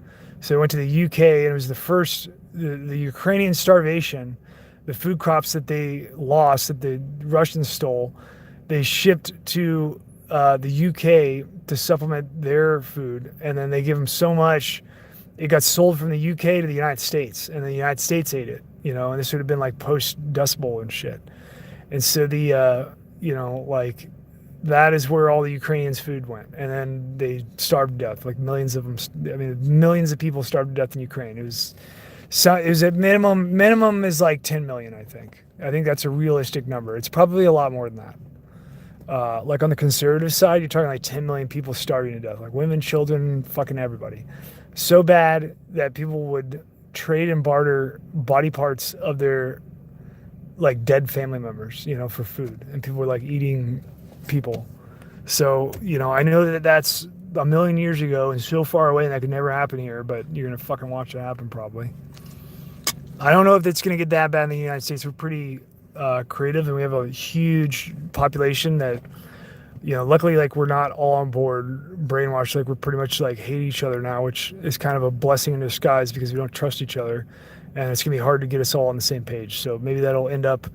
So they went to the UK, and it was the first, the Ukrainian starvation, the food crops that they lost, that the Russians stole, they shipped to the UK to supplement their food, and then they give them so much, it got sold from the UK to the United States, and the United States ate it, and this would have been like post Dust Bowl and shit. And so that is where all the Ukrainians' food went, and then they starved to death, like millions of them. I mean, millions of people starved to death in Ukraine. It was at minimum is like 10 million, I think. I think that's a realistic number. It's probably a lot more than that. Like on the conservative side, you're talking like 10 million people starving to death, like women, children, fucking everybody. So bad that people would trade and barter body parts of their like dead family members, for food, and people were like eating people. So, I know that that's a million years ago and so far away and that could never happen here, but you're going to fucking watch it happen probably. I don't know if it's going to get that bad in the United States. We're pretty creative, and we have a huge population that, luckily, like, we're not all on board brainwashed. Like, we're pretty much like hate each other now, which is kind of a blessing in disguise because we don't trust each other, and it's going to be hard to get us all on the same page. So maybe that'll end up,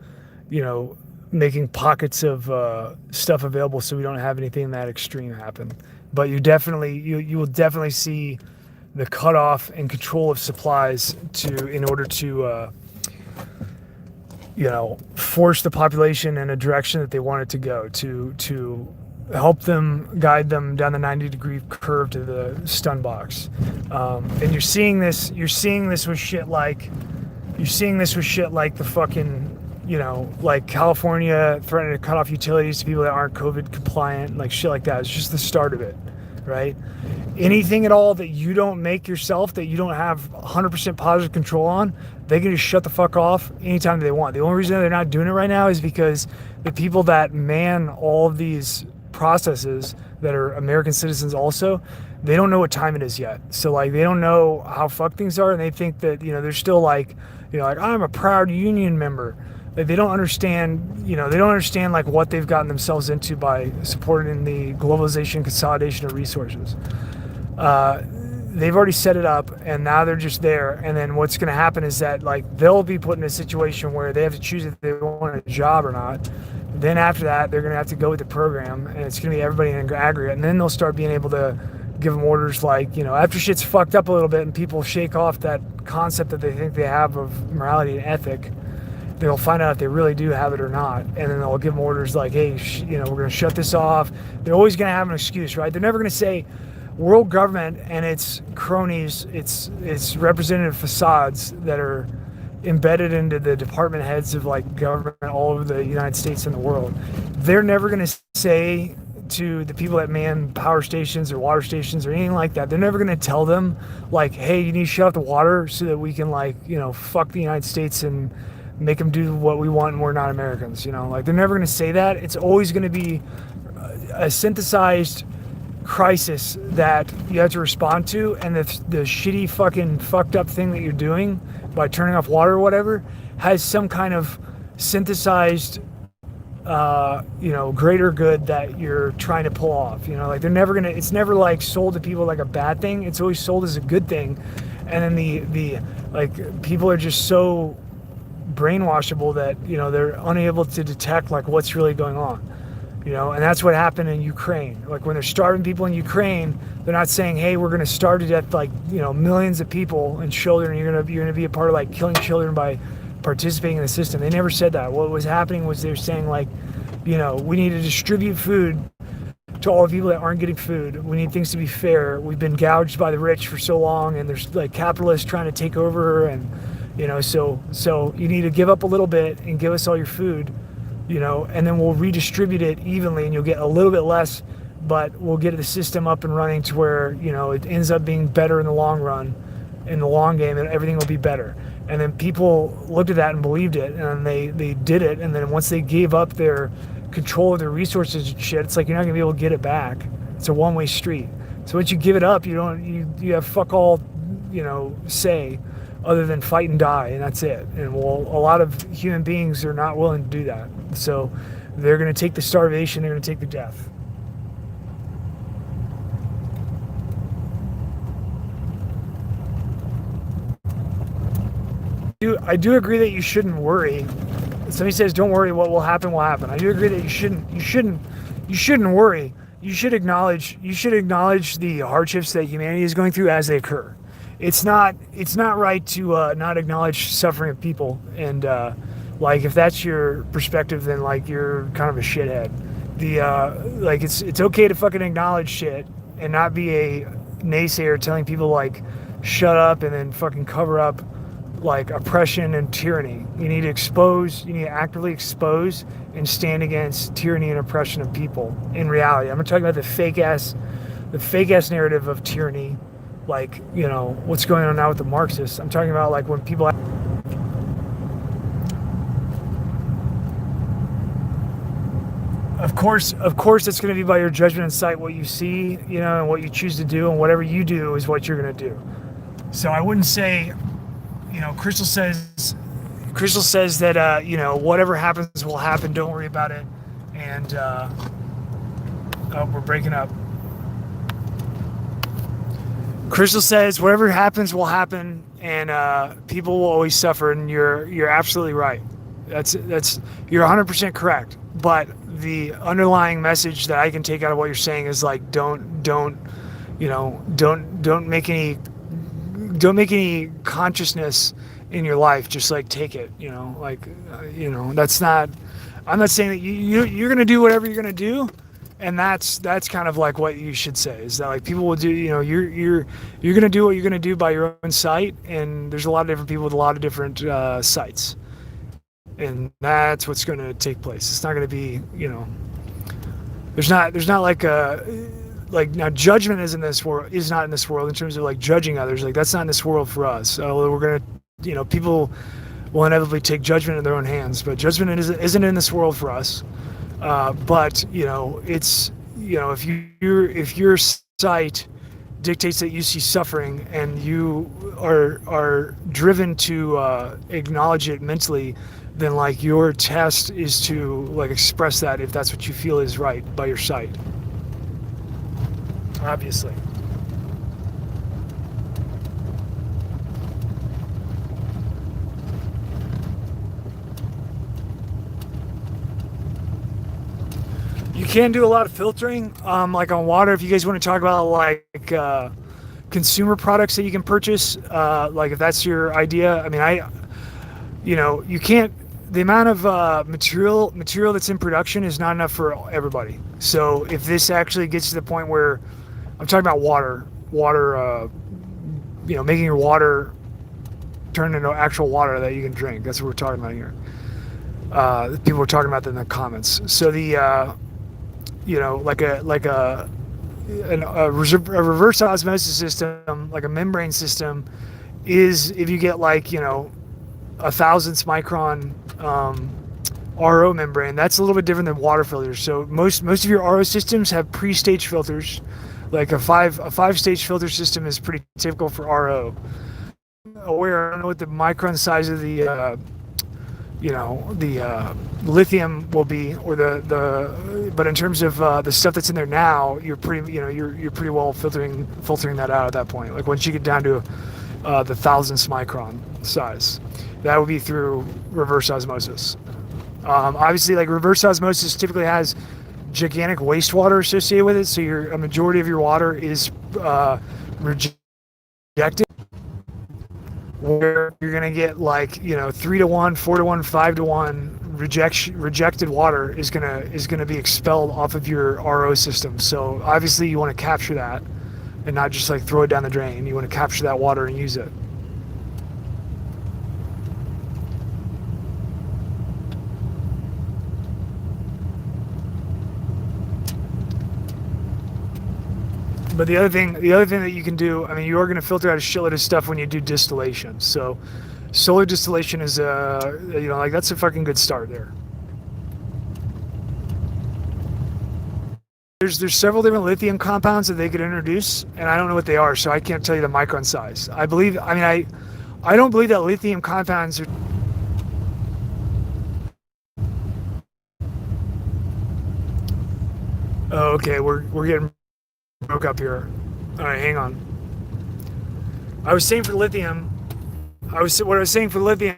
making pockets of stuff available so we don't have anything that extreme happen. But you will definitely see the cutoff and control of supplies in order to force the population in a direction that they want it to go, to help them, guide them down the 90-degree curve to the stun box. And you're seeing this with shit like the fucking, like California threatening to cut off utilities to people that aren't COVID compliant, like shit like that. It's just the start of it, right? Anything at all that you don't make yourself, that you don't have 100% positive control on, they can just shut the fuck off anytime they want. The only reason they're not doing it right now is because the people that man all of these processes that are American citizens also, they don't know what time it is yet. So like they don't know how fucked things are, and they think that, they're still like, like I'm a proud union member. Like they don't understand, like what they've gotten themselves into by supporting the globalization, consolidation of resources. They've already set it up, and now they're just there. And then what's going to happen is that like they'll be put in a situation where they have to choose if they want a job or not. Then after that, they're going to have to go with the program, and it's going to be everybody in aggregate. And then they'll start being able to give them orders like, after shit's fucked up a little bit and people shake off that concept that they think they have of morality and ethic, they'll find out if they really do have it or not, and then they'll give them orders like, hey, we're going to shut this off. They're always going to have an excuse, right? They're never going to say world government and its cronies, its representative facades that are embedded into the department heads of like government all over the United States and the world. They're never going to say to the people that man power stations or water stations or anything like that, they're never going to tell them like, hey, you need to shut off the water so that we can like, fuck the United States and make them do what we want and we're not Americans, like they're never going to say that. It's always going to be a synthesized crisis that you have to respond to, and the shitty fucking fucked up thing that you're doing by turning off water or whatever has some kind of synthesized greater good that you're trying to pull off. Like it's never like sold to people like a bad thing. It's always sold as a good thing. And then the like people are just so brainwashable that they're unable to detect like what's really going on, and that's what happened in Ukraine. Like when they're starving people in Ukraine, they're not saying, hey, we're going to starve to death like millions of people and children, you're going to be a part of like killing children by participating in the system. They never said that. What was happening was they're saying like, we need to distribute food to all the people that aren't getting food. We need things to be fair. We've been gouged by the rich for so long, and there's like capitalists trying to take over, and so you need to give up a little bit and give us all your food, and then we'll redistribute it evenly, and you'll get a little bit less, but we'll get the system up and running to where it ends up being better in the long run, in the long game, and everything will be better. And then people looked at that and believed it, and they did it. And then once they gave up their control of their resources and shit, it's like you're not gonna be able to get it back. It's a one-way street. So once you give it up, you have fuck all, say, other than fight and die, and that's it. And well, a lot of human beings are not willing to do that. So they're gonna take the starvation, they're gonna take the death. I do agree that you shouldn't worry. Somebody says, "Don't worry, what will happen will happen." I do agree that you shouldn't worry. You should acknowledge the hardships that humanity is going through as they occur. It's not right to not acknowledge suffering of people. And like, if that's your perspective, then like you're kind of a shithead. Like it's okay to fucking acknowledge shit and not be a naysayer telling people like shut up and then fucking cover up like oppression and tyranny. You need to actively expose and stand against tyranny and oppression of people in reality. I'm not talking about the fake ass narrative of tyranny, like, what's going on now with the Marxists. I'm talking about like when people Of course it's going to be by your judgment and sight what you see, and what you choose to do, and whatever you do is what you're going to do. So I wouldn't say, Crystal says that, whatever happens will happen. Don't worry about it. And, we're breaking up. Crystal says whatever happens will happen, and people will always suffer. And you're absolutely right. That's you're 100% correct. But the underlying message that I can take out of what you're saying is like, don't make any consciousness in your life. Just like take it, that's not, I'm not saying that you're going to do whatever you're going to do. And that's kind of like what you should say, is that like people will do, you're going to do what you're going to do by your own sight. And there's a lot of different people with a lot of different sights. And that's what's going to take place. It's not going to be, there's not like now judgment is not in this world in terms of like judging others. Like that's not in this world for us. So we're going to, people will inevitably take judgment in their own hands, but judgment isn't in this world for us. But it's, if your sight dictates that you see suffering and you are driven to acknowledge it mentally, then like your test is to like express that if that's what you feel is right by your sight. Obviously. You can do a lot of filtering, like on water. If you guys want to talk about like consumer products that you can purchase, like if that's your idea. I mean, you can't. The amount of material that's in production is not enough for everybody. So if this actually gets to the point where, I'm talking about water, making your water turn into actual water that you can drink. That's what we're talking about here. People were talking about that in the comments. So the a reverse osmosis system, like a membrane system, is if you get like 1,000th micron RO membrane. That's a little bit different than water filters. So most of your RO systems have pre-stage filters. Like a five stage filter system is pretty typical for RO. I don't know what the micron size of the lithium will be, or but in terms of the stuff that's in there now, you're pretty well filtering that out at that point. Like once you get down to the 1,000th micron size, that would be through reverse osmosis. Obviously, like reverse osmosis typically has gigantic wastewater associated with it, so a majority of your water is rejected, where you're going to get like 3-to-1, 4-to-1, 5-to-1 rejected water is gonna be expelled off of your RO system. So obviously you want to capture that and not just like throw it down the drain. You want to capture that water and use it. But the other thing that you can do, I mean, you are going to filter out a shitload of stuff when you do distillation. So solar distillation is like that's a fucking good start there. There's several different lithium compounds that they could introduce, and I don't know what they are, so I can't tell you the micron size. I don't believe that lithium compounds are. Oh, okay, we're getting broke up here. All right, hang on. I was saying for lithium, I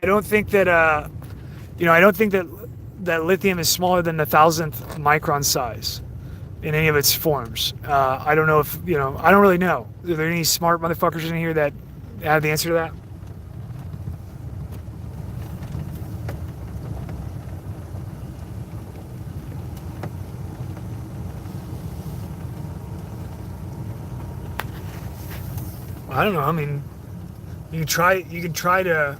don't think that I don't think that lithium is smaller than the 1,000th micron size in any of its forms. I don't know if I don't really know. Are there any smart motherfuckers in here that have the answer to that? I don't know. I mean, you can try to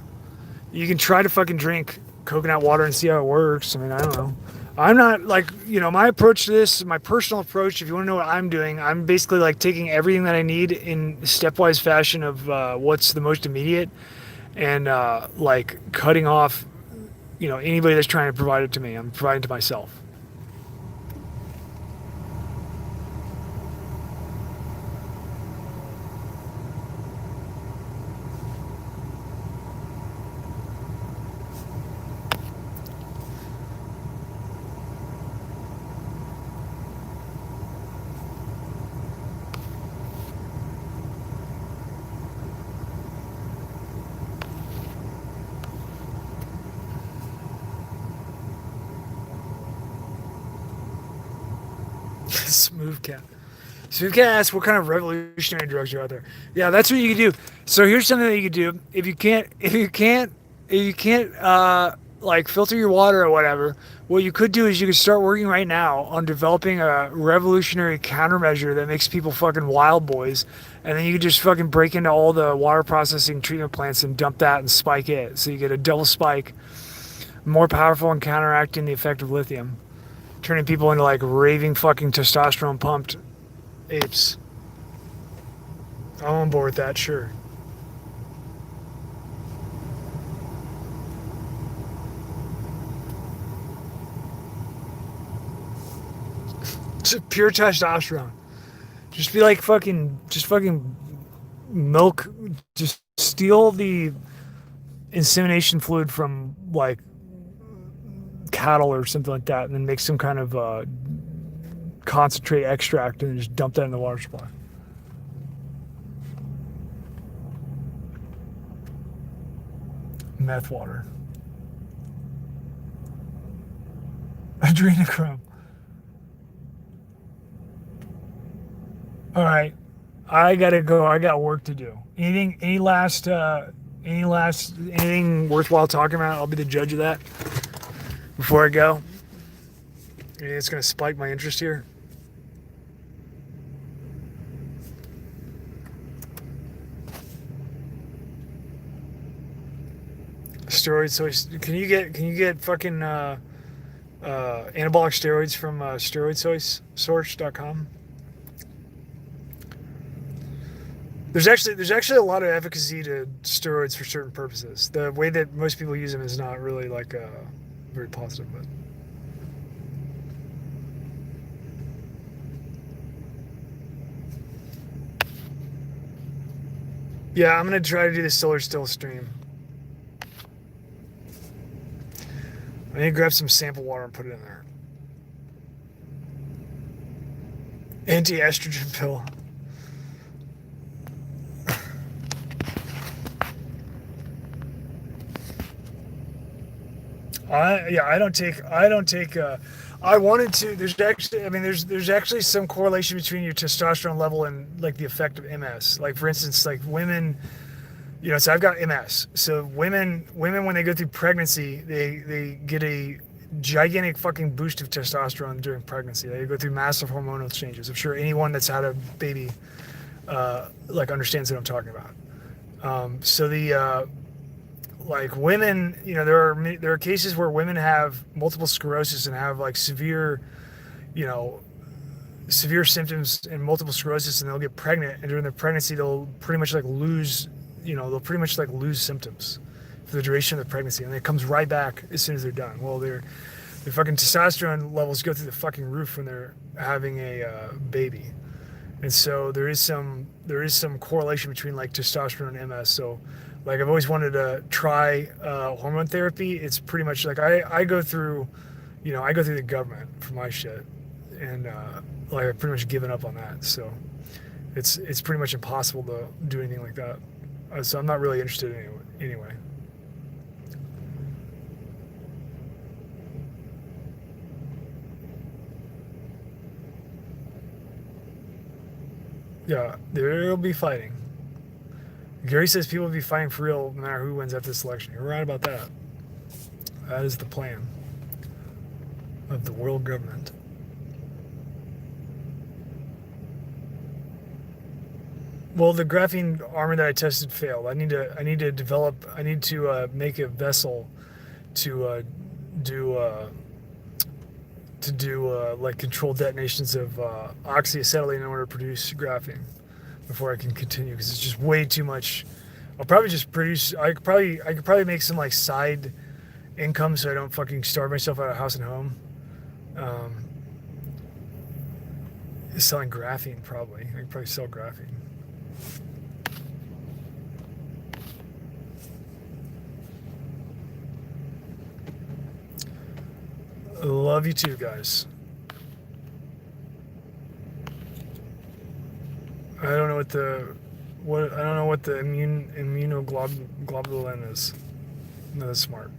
fucking drink coconut water and see how it works. I mean, I don't know. I'm not like, my approach to this, my personal approach, if you want to know what I'm doing, I'm basically like taking everything that I need in stepwise fashion of what's the most immediate and like cutting off, anybody that's trying to provide it to me. I'm providing it to myself. Smooth cat. Smooth cat asks what kind of revolutionary drugs are out there. Yeah, that's what you can do. So here's something that you can do. If you can't like filter your water or whatever, what you could do is you could start working right now on developing a revolutionary countermeasure that makes people fucking wild boys, and then you could just fucking break into all the water processing treatment plants and dump that and spike it, so you get a double spike, more powerful in counteracting the effect of lithium, turning people into like raving fucking testosterone pumped apes. I'm on board with that, sure. Just pure testosterone. Just fucking milk, just steal the insemination fluid from like cattle or something like that, and then make some kind of concentrate extract and then just dump that in the water supply. Meth water. Adrenochrome. All right, I gotta go. I got work to do. Anything worthwhile talking about? I'll be the judge of that before I go. It's gonna spike my interest here. Steroids. So can you get fucking anabolic steroids from steroidsource.com? There's actually a lot of efficacy to steroids for certain purposes. The way that most people use them is not really like very positive, but. Yeah, I'm gonna try to do the solar still stream. I need to grab some sample water and put it in there. Anti-estrogen pill. I don't take. I wanted to. There's actually some correlation between your testosterone level and like the effect of MS. Like for instance, like women, so I've got MS. So women when they go through pregnancy, they get a gigantic fucking boost of testosterone during pregnancy. They go through massive hormonal changes. I'm sure anyone that's had a baby like understands what I'm talking about. So the like women, you know, there are cases where women have multiple sclerosis and have like severe, you know, severe symptoms and multiple sclerosis, and they'll get pregnant, and during their pregnancy they'll pretty much like lose, you know, they'll pretty much like lose symptoms for the duration of the pregnancy, and it comes right back as soon as they're done. Well, their fucking testosterone levels go through the fucking roof when they're having a baby, and so there is some correlation between like testosterone and MS. So like I've always wanted to try hormone therapy. It's pretty much like I go through, you know, I go through the government for my shit, and like I've pretty much given up on that. So it's pretty much impossible to do anything like that. So I'm not really interested anyway. Yeah, there'll be fighting. Gary says people will be fighting for real no matter who wins after this election. You're right about that. That is the plan of the world government. Well, the graphene armor that I tested failed. I need to develop. I need to make a vessel to do like controlled detonations of oxyacetylene in order to produce graphene before I can continue, because it's just way too much. I'll probably just produce. I could probably make some like side income so I don't fucking starve myself out of house and home. Um, Selling graphene, probably. I could probably sell graphene. Love you too, guys. I don't know what the immunoglobulin is. No, that's smart.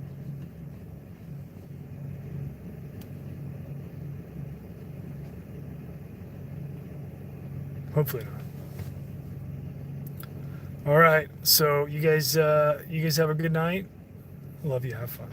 Hopefully not. All right, so you guys have a good night. Love you. Have fun.